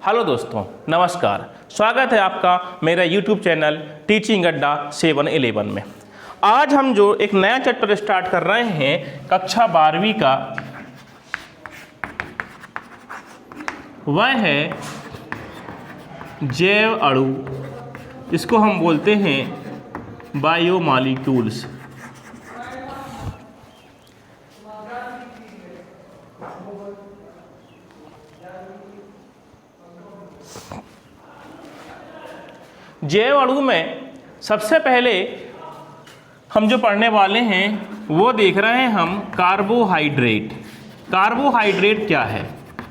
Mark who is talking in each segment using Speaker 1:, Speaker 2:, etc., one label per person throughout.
Speaker 1: Hello दोस्तों, नमस्कार। स्वागत है आपका मेरा यूट्यूब चैनल टीचिंग अड्डा 711 में। आज हम जो एक नया चैप्टर स्टार्ट कर रहे हैं कक्षा 12वीं का, वह है जैव अणु, इसको हम बोलते हैं बायोमॉलिक्यूल्स। जैव अणु में सबसे पहले हम जो पढ़ने वाले हैं वो देख रहे हैं हम कार्बोहाइड्रेट। कार्बोहाइड्रेट क्या है?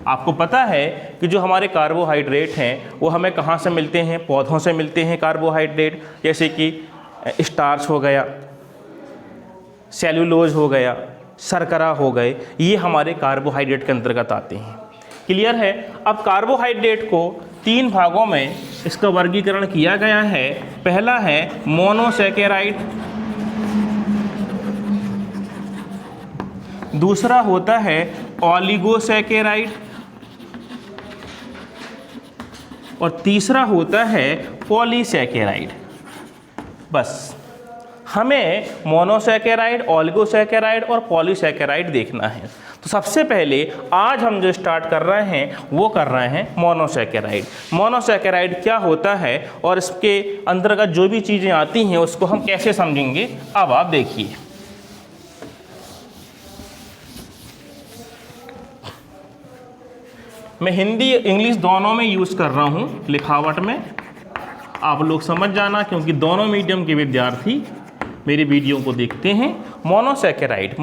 Speaker 1: आपको पता है कि जो हमारे कार्बोहाइड्रेट हैं वो हमें कहाँ से मिलते हैं? पौधों से मिलते हैं कार्बोहाइड्रेट, जैसे कि स्टार्च हो गया, सेल्यूलोज हो गया, शर्करा हो गए, ये हमारे कार्बोहाइड्रेट के अंतर्गत आते हैं। क्लियर है? अब कार्बोहाइड्रेट को 3 भागों में इसका वर्गीकरण किया गया है। पहला है मोनोसैकेराइड, दूसरा होता है ओलिगोसैकेराइड और तीसरा होता है पॉलीसैकेराइड। बस हमें मोनोसैकेराइड, ओलिगोसैकेराइड और पॉलीसैकेराइड देखना है। तो सबसे पहले आज हम जो स्टार्ट कर रहे हैं वो कर रहे हैं मोनोसैकेराइड। मोनोसैकेराइड क्या होता है और इसके अंतर्गत जो भी चीज़ें आती हैं उसको हम कैसे समझेंगे, अब आप देखिए। मैं हिंदी इंग्लिश दोनों में यूज़ कर रहा हूँ लिखावट में, आप लोग समझ जाना, क्योंकि दोनों मीडियम के विद्यार्थी मेरी वीडियो को देखते हैं। मोनोसैकेराइड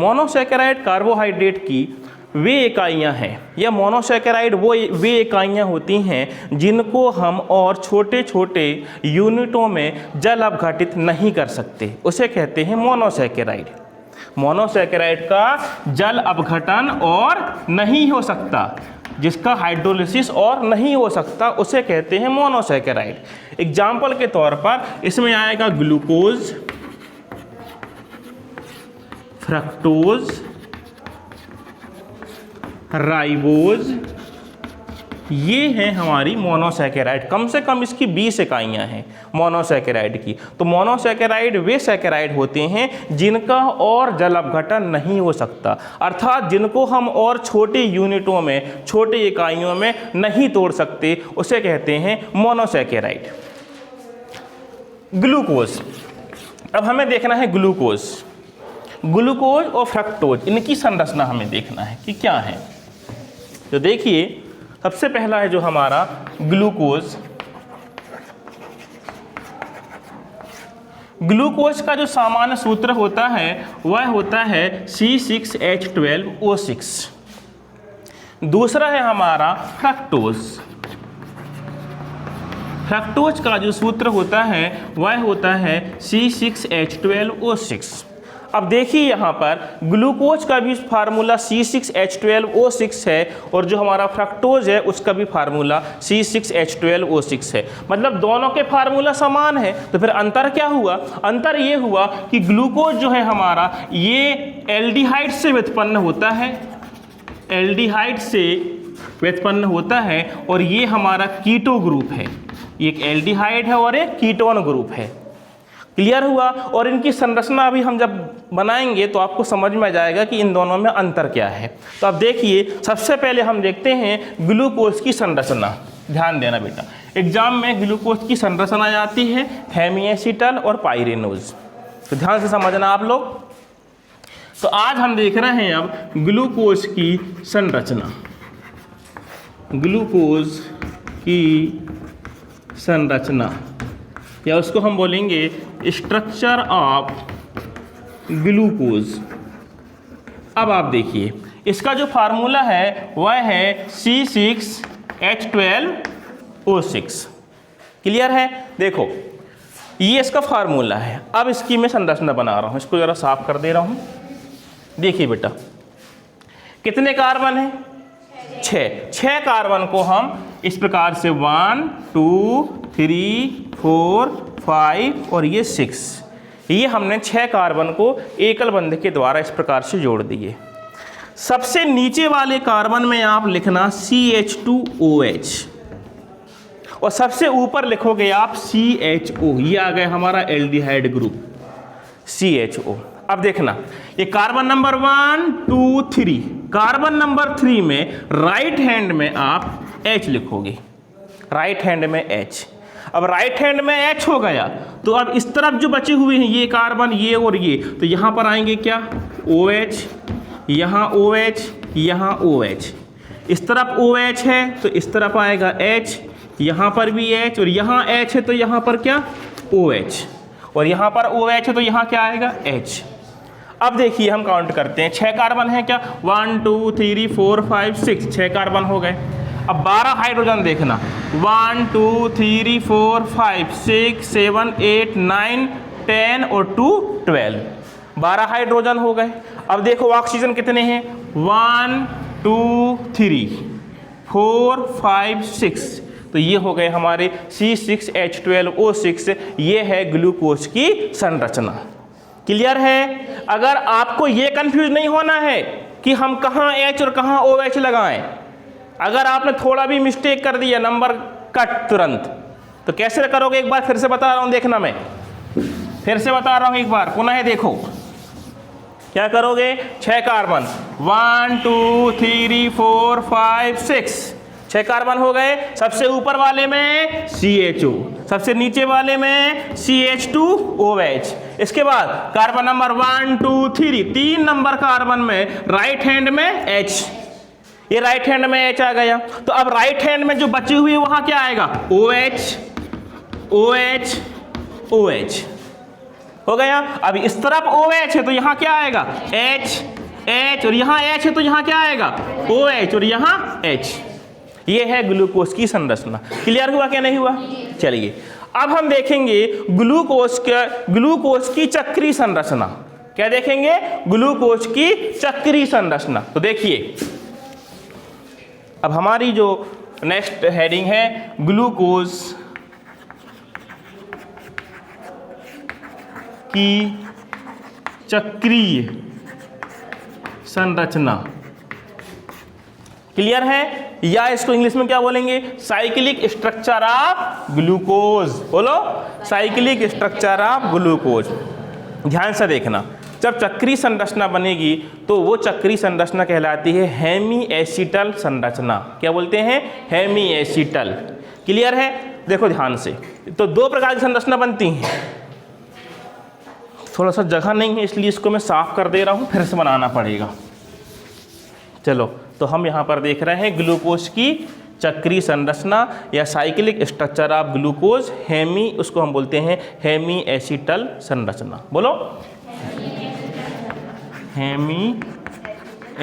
Speaker 1: कार्बोहाइड्रेट की वे इकाइयां हैं, या मोनोसैकेराइड वे इकाइयां होती हैं जिनको हम और छोटे छोटे यूनिटों में जल अपघटित नहीं कर सकते, उसे कहते हैं मोनोसैकेराइड। मोनोसैकेराइड का जल अपघटन और नहीं हो सकता, जिसका हाइड्रोलिसिस और नहीं हो सकता, उसे कहते हैं मोनोसैकेराइड। एग्जाम्पल के तौर पर इसमें आएगा ग्लूकोज, फ्रक्टोज, राइबोज, ये हैं हमारी मोनोसैकेराइड। कम से कम इसकी 20 इकाइयाँ हैं मोनोसैकेराइड की। तो मोनोसैकेराइड वे सैकेराइड होते हैं जिनका और जल अपघटन नहीं हो सकता, अर्थात जिनको हम और छोटे यूनिटों में, छोटे इकाइयों में नहीं तोड़ सकते, उसे कहते हैं मोनोसैकेराइड। ग्लूकोज, अब हमें देखना है ग्लूकोज और फ्रक्टोज, इनकी संरचना हमें देखना है कि क्या है। तो देखिए, सबसे पहला है जो हमारा ग्लूकोज। ग्लूकोज का जो सामान्य सूत्र होता है वह होता है C6H12O6। दूसरा है हमारा फ्रक्टोज। फ्रक्टोज का जो सूत्र होता है वह होता है C6H12O6। अब देखिए यहाँ पर ग्लूकोज का भी फार्मूला C6H12O6 है और जो हमारा फ्रक्टोज है उसका भी फार्मूला C6H12O6 है। मतलब दोनों के फार्मूला समान है। तो फिर अंतर क्या हुआ? अंतर ये हुआ कि ग्लूकोज जो है हमारा ये एल्डिहाइड से व्युत्पन्न होता है, एल्डिहाइड से व्युत्पन्न होता है, और ये हमारा कीटो ग्रुप है। एक एल्डिहाइड है और एक कीटोन ग्रुप है। क्लियर हुआ? और इनकी संरचना अभी हम जब बनाएंगे तो आपको समझ में आ जाएगा कि इन दोनों में अंतर क्या है। तो अब देखिए, सबसे पहले हम देखते हैं ग्लूकोज की संरचना। ध्यान देना बेटा, एग्जाम में ग्लूकोज की संरचना आती है हेमिएसिटल और पाइरेनोज, तो ध्यान से समझना आप लोग। तो आज हम देख रहे हैं अब ग्लूकोज की संरचना। ग्लूकोज की संरचना, या उसको हम बोलेंगे स्ट्रक्चर ऑफ ग्लूकोज। अब आप देखिए, इसका जो फार्मूला है वह है C6H12O6। क्लियर है? देखो, ये इसका फार्मूला है। अब इसकी मैं संरचना बना रहा हूँ, इसको ज़रा साफ कर दे रहा हूँ। देखिए बेटा, कितने कार्बन हैं? 6 कार्बन को हम इस प्रकार से 1 2 3 4 5 और ये 6, ये हमने 6 कार्बन को एकल बंध के द्वारा इस प्रकार से जोड़ दिए। सबसे नीचे वाले कार्बन में आप लिखना CH2OH, और सबसे ऊपर लिखोगे आप CHO, ये आ गया हमारा एल्डिहाइड ग्रुप CHO। अब देखना ये कार्बन नंबर 1 2 3, कार्बन नंबर 3 में राइट हैंड में आप H लिखोगे, राइट हैंड में H। अब राइट हैंड में H हो गया तो अब इस तरफ जो बचे हुए हैं ये कार्बन, ये और ये, तो यहां पर आएंगे क्या OH, यहां OH, यहां OH। इस तरफ OH है तो इस तरफ आएगा H, यहां पर भी H, और यहां H है तो यहां पर क्या OH, और यहां पर OH है तो यहां क्या आएगा H। अब देखिए हम काउंट करते हैं, 6 कार्बन है क्या, 1 2 3 4 5 6, 6 कार्बन हो गए। अब 12 हाइड्रोजन देखना, 1 2 3 4 5 6 7 8 9 10 और 2 12, 12 हाइड्रोजन हो गए। अब देखो ऑक्सीजन कितने हैं, 1 2 3 4 5 6, तो ये हो गए हमारे C6H12O6, ये है ग्लूकोज की संरचना। क्लियर है? अगर आपको ये कंफ्यूज नहीं होना है कि हम कहाँ H और कहाँ OH लगाएं, अगर आपने थोड़ा भी मिस्टेक कर दिया नंबर कट तुरंत, तो कैसे करोगे, एक बार फिर से बता रहा हूं, देखना मैं फिर से बता रहा हूं, एक बार पुनः देखो क्या करोगे। 6 कार्बन 1 2 3 4 5 6, 6 कार्बन हो गए। सबसे ऊपर वाले में CHO, सबसे नीचे वाले में CH2OH। इसके बाद कार्बन नंबर 1 2 3, 3 नंबर कार्बन में राइट हैंड में H, ये राइट हैंड में H आ गया। तो अब राइट हैंड में जो बची हुई है वहां क्या आएगा, OH OH OH हो गया। अब इस तरफ OH है तो यहां क्या आएगा H H, और यहां H है तो यहां क्या आएगा OH, और यहां H। ये है ग्लूकोज की संरचना। क्लियर हुआ क्या नहीं हुआ? चलिए अब हम देखेंगे ग्लूकोज की चक्रीय संरचना। क्या देखेंगे? ग्लूकोज की चक्रीय संरचना। तो देखिए अब हमारी जो नेक्स्ट हेडिंग है ग्लूकोज की चक्रीय संरचना। क्लियर है? या इसको इंग्लिश में क्या बोलेंगे, साइक्लिक स्ट्रक्चर ऑफ ग्लूकोज। बोलो, साइक्लिक स्ट्रक्चर ऑफ ग्लूकोज। ध्यान से देखना, जब चक्रीय संरचना बनेगी तो वो चक्रीय संरचना कहलाती है हेमी एसिटल संरचना। क्या बोलते हैं? Hemy acetal. क्लियर है? देखो ध्यान से, तो 2 प्रकार की संरचना बनती हैं। थोड़ा सा जगह नहीं है इसलिए इसको मैं साफ कर दे रहा हूँ, फिर से बनाना पड़ेगा। चलो, तो हम यहाँ पर देख रहे हैं ग्लूकोज की चक्रीय संरचना या साइक्लिक स्ट्रक्चर ऑफ ग्लूकोज, हेमी, उसको हम बोलते हैं हेमी एसिटल संरचना। बोलो, हेमी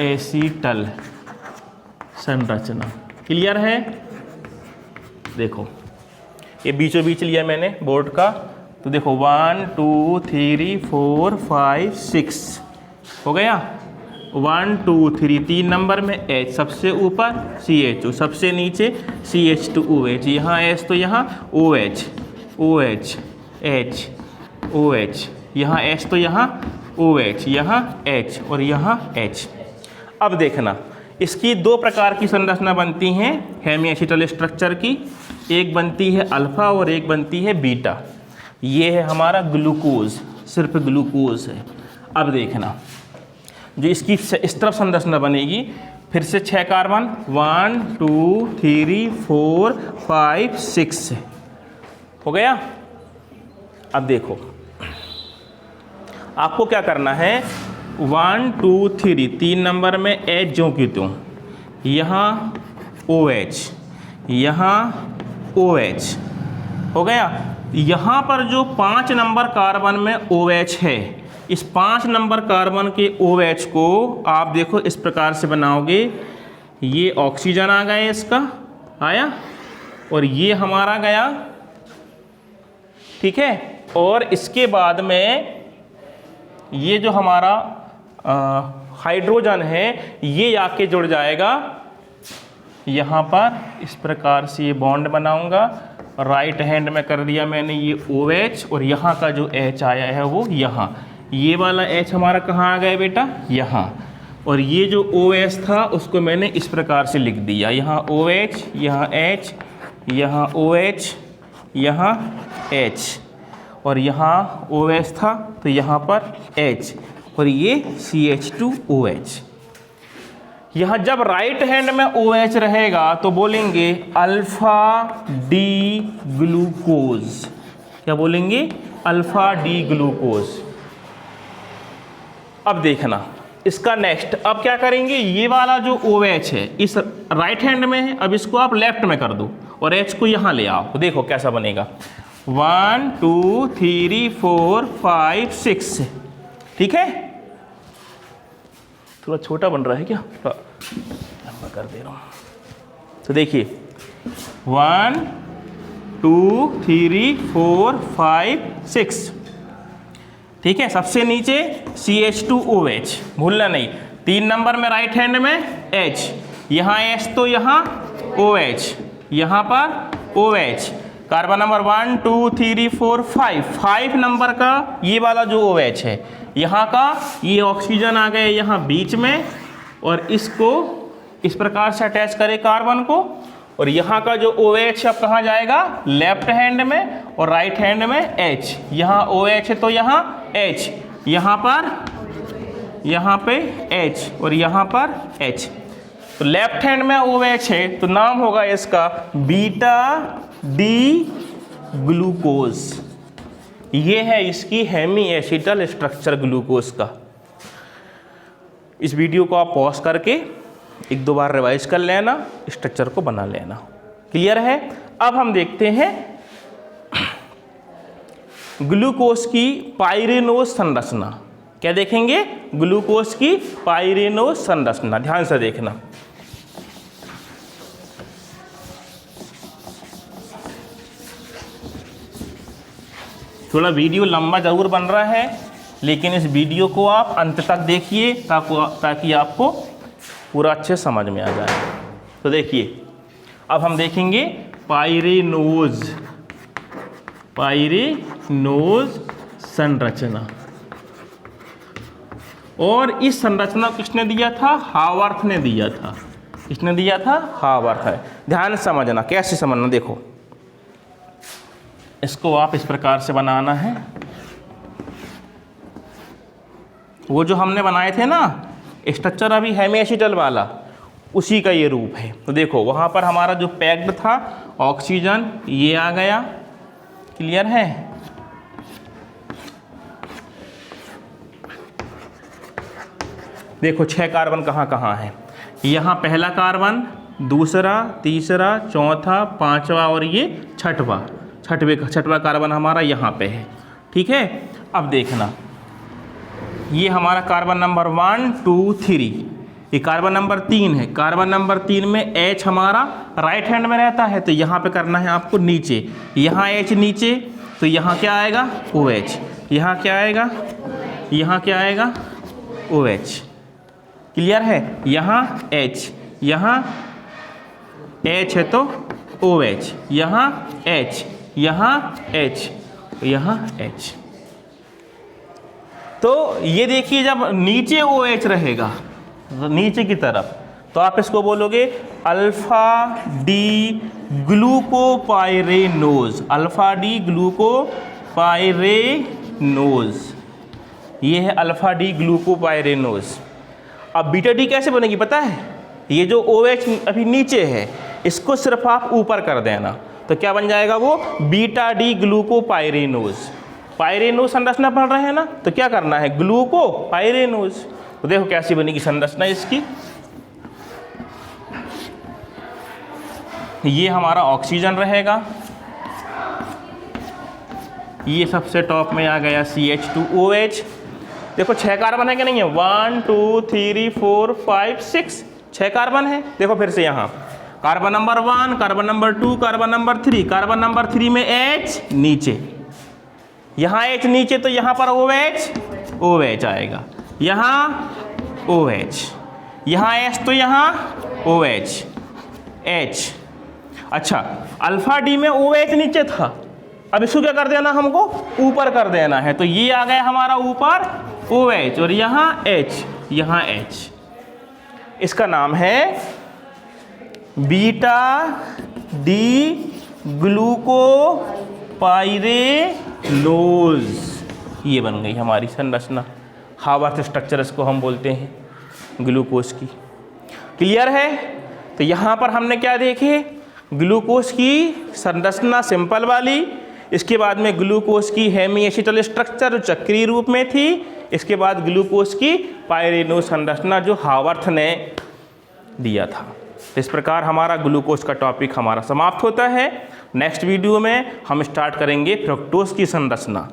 Speaker 1: एसिटल संरचना। क्लियर है? देखो ये बीचों बीच लिया मैंने बोर्ड का, तो देखो 1 2 3 4 5 6 हो गया। 1 2 3, 3 नंबर में H, सबसे ऊपर CHO, सबसे नीचे CH2OH, यहाँ H तो यहाँ OH OH H OH, यहाँ H तो यहाँ OH, यहाँ H और यहाँ H। अब देखना, इसकी 2 प्रकार की संरचना बनती हैं हेमी एसिटल स्ट्रक्चर की, एक बनती है अल्फा और एक बनती है बीटा। ये है हमारा ग्लूकोज, सिर्फ ग्लूकोज है। अब देखना, जो इसकी इस तरफ संरचना बनेगी, फिर से 6 कार्बन 1 2 3 4 5 6 हो गया। अब देखो आपको क्या करना है, 1 2 3, 3 नंबर में H जो की त्यों, यहाँ OH, यहाँ OH हो गया। यहाँ पर जो 5 नंबर कार्बन में OH है, इस 5 नंबर कार्बन के OH को आप देखो इस प्रकार से बनाओगे, ये ऑक्सीजन आ गया, इसका आया, और ये हमारा गया, ठीक है। और इसके बाद में ये जो हमारा हाइड्रोजन है ये आके जुड़ जाएगा यहाँ पर, इस प्रकार से ये बॉन्ड बनाऊंगा। राइट हैंड में कर दिया मैंने ये OH, और यहाँ का जो H आया है वो यहाँ, ये वाला H हमारा कहाँ आ गया बेटा, यहाँ। और ये जो OH था उसको मैंने इस प्रकार से लिख दिया, यहाँ OH, यहाँ H यहाँ OH, यहाँ H, और यहाँ OH था तो यहाँ पर H, और ये CH2OH। यहाँ जब राइट हैंड में OH रहेगा तो बोलेंगे अल्फा डी ग्लूकोज। क्या बोलेंगे? Alpha D glucose. अब देखना इसका नेक्स्ट, अब क्या करेंगे, ये वाला जो OH है इस राइट हैंड में है, अब इसको आप लेफ्ट में कर दो और H को यहाँ ले आओ, तो देखो कैसा बनेगा। 1 2 3 4 5 6, ठीक है। थोड़ा छोटा बन रहा है क्या? लंबा कर दे रहा हूँ। तो देखिए 1 2 3 4 5 6, ठीक है। सबसे नीचे CH2OH, भूलना नहीं। 3 नंबर में राइट हैंड में H, यहाँ H तो यहाँ OH, यहाँ पर OH। कार्बन नंबर 1 2 3 4 5 नंबर का ये वाला जो OH है, यहाँ का ये ऑक्सीजन आ गए यहाँ बीच में, और इसको इस प्रकार से अटैच करें कार्बन को, और यहाँ का जो OH अब कहाँ जाएगा? लेफ्ट हैंड में, और राइट हैंड में H। यहाँ OH है तो यहाँ H, यहाँ पे H, और यहाँ पर H। तो लेफ्ट हैंड में OH है तो नाम होगा इसका बीटा डी ग्लूकोज। ये है इसकी हेमी एसिटल स्ट्रक्चर ग्लूकोज का। इस वीडियो को आप पॉज करके 1-2 बार रिवाइज कर लेना, स्ट्रक्चर को बना लेना। क्लियर है? अब हम देखते हैं ग्लूकोज की पाइरेनोज संरचना। क्या देखेंगे? ग्लूकोज की पाइरेनोज संरचना। ध्यान से देखना। थोड़ा वीडियो लंबा जरूर बन रहा है, लेकिन इस वीडियो को आप अंत तक देखिए ताकि आपको पूरा अच्छे समझ में आ जाए। तो देखिए अब हम देखेंगे पाइरेनोज संरचना। और इस संरचना को किसने दिया था? हावर्थ ने दिया था। किसने दिया था? हावर्थ है। ध्यान से समझना, कैसे समझना देखो। इसको आप इस प्रकार से बनाना है। वो जो हमने बनाए थे ना स्ट्रक्चर अभी हेमी एसिटल वाला, उसी का ये रूप है। तो देखो वहाँ पर हमारा जो पैक्ड था ऑक्सीजन ये आ गया। क्लियर है? देखो 6 कार्बन कहाँ कहाँ है। यहाँ पहला कार्बन, दूसरा, तीसरा, चौथा, पांचवा और ये छठवां कार्बन हमारा यहाँ पे है। ठीक है। अब देखना ये हमारा कार्बन नंबर 1 2 3, ये कार्बन नंबर 3 है। कार्बन नंबर 3 में H हमारा राइट हैंड में रहता है, तो यहाँ पे करना है आपको नीचे। यहाँ H नीचे, तो यहाँ क्या आएगा? OH। यहाँ क्या आएगा? यहाँ क्या आएगा? OH। क्लियर है? यहाँ H, यहाँ H है तो OH, यहाँ H, यहाँ H, यहाँ H। तो ये देखिए जब नीचे OH रहेगा तो नीचे की तरफ, तो आप इसको बोलोगे alpha D glucopyranose. Alpha D glucopyranose, ये है अल्फा डी ग्लूकोपाइरेनोज। अब बीटा डी कैसे बनेगी पता है? ये जो OH अभी नीचे है इसको सिर्फ आप ऊपर कर देना, तो क्या बन जाएगा वो? Beta D glucopyranose. पाइरेनोज संरचना पढ़ रहे हैं ना, तो क्या करना है? ग्लूकोपाइरेनोज। तो देखो कैसी बनेगी संरचना इसकी। ये हमारा ऑक्सीजन रहेगा, ये सबसे टॉप में आ गया CH2OH। देखो 6 कार्बन है कि नहीं है? 1 2 3 4 5 6, 6 कार्बन है। देखो फिर से यहाँ carbon number 1, carbon number 2, carbon number 3। Carbon number 3 में H नीचे, यहाँ H नीचे, तो यहाँ पर OH आएगा। यहाँ OH, यहाँ H तो यहाँ OH, H। अच्छा, अल्फा डी में OH नीचे था, अब इसको क्या कर देना? हमको ऊपर कर देना है, तो ये आ गया हमारा ऊपर OH, और यहाँ H, यहाँ H। इसका नाम है बीटा डी ग्लूकोपाइरेनोज, ये बन गई हमारी संरचना। हावर्थ स्ट्रक्चर इसको हम बोलते हैं ग्लूकोज की। क्लियर है? तो यहाँ पर हमने क्या देखे, ग्लूकोज की संरचना सिंपल वाली, इसके बाद में ग्लूकोज की हेमी एसिटल स्ट्रक्चर जो चक्रीय रूप में थी, इसके बाद ग्लूकोज की पाइरेनोज संरचना जो हावर्थ ने दिया था। इस प्रकार हमारा ग्लूकोज का टॉपिक हमारा समाप्त होता है। नेक्स्ट वीडियो में हम स्टार्ट करेंगे फ्रक्टोज की संरचना।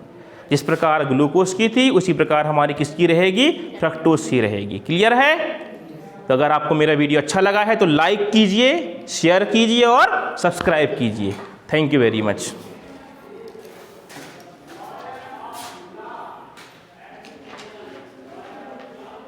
Speaker 1: जिस प्रकार ग्लूकोज की थी उसी प्रकार हमारी किसकी रहेगी, फ्रक्टोज की रहेगी। क्लियर है? तो अगर आपको मेरा वीडियो अच्छा लगा है तो लाइक कीजिए, शेयर कीजिए और सब्सक्राइब कीजिए। Thank you very much.